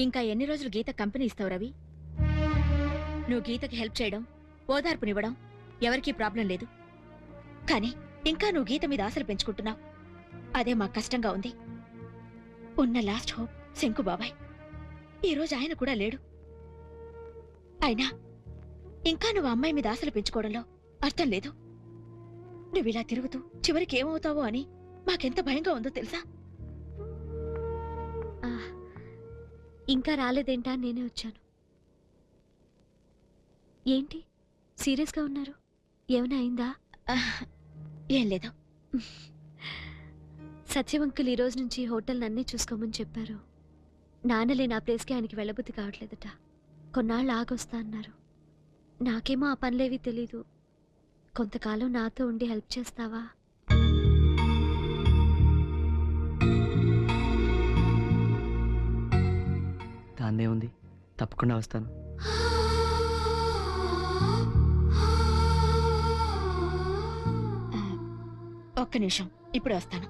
ఇంకా ఎన్ని రోజులు గీత కంపెనీ ఇస్తావు రవి? నువ్వు గీతకి హెల్ప్ చేయడం, ఓదార్పునివ్వడం ఎవరికీ ప్రాబ్లం లేదు. కానీ ఇంకా నువ్వు గీత మీద ఆశలు పెంచుకుంటున్నావు. అదే మాకు కష్టంగా ఉంది. ఉన్న లాస్ట్ హోప్ శంకు బాబాయ్. ఈరోజు ఆయన కూడా లేడు. అయినా ఇంకా నువ్వు అమ్మాయి మీద ఆశలు పెంచుకోవడంలో అర్థం లేదు. నువ్విలా తిరుగుతూ చివరికి ఏమవుతావో అని మాకెంత భయంగా ఉందో తెలుసా? ఇంకా రాలేదేంటా నేనే వచ్చాను. ఏంటి సీరియస్గా ఉన్నారు? ఏమైనా అయిందా? ఏం లేదు. సత్యవంకులు ఈ రోజు నుంచి హోటల్ నన్నే చూసుకోమని చెప్పారు. నాన్నలే నా ప్లేస్కి ఆయనకి వెళ్ళబుద్ధి కావట్లేదట. కొన్నాళ్ళు ఆగొస్తా అన్నారు. నాకేమో ఆ పనులేవి తెలీదు. కొంతకాలం నాతో ఉండి హెల్ప్ చేస్తావా? దాన్నే ఉంది, తప్పకుండా వస్తాను. ఒక్క నిమిషం, ఇప్పుడు వస్తాను.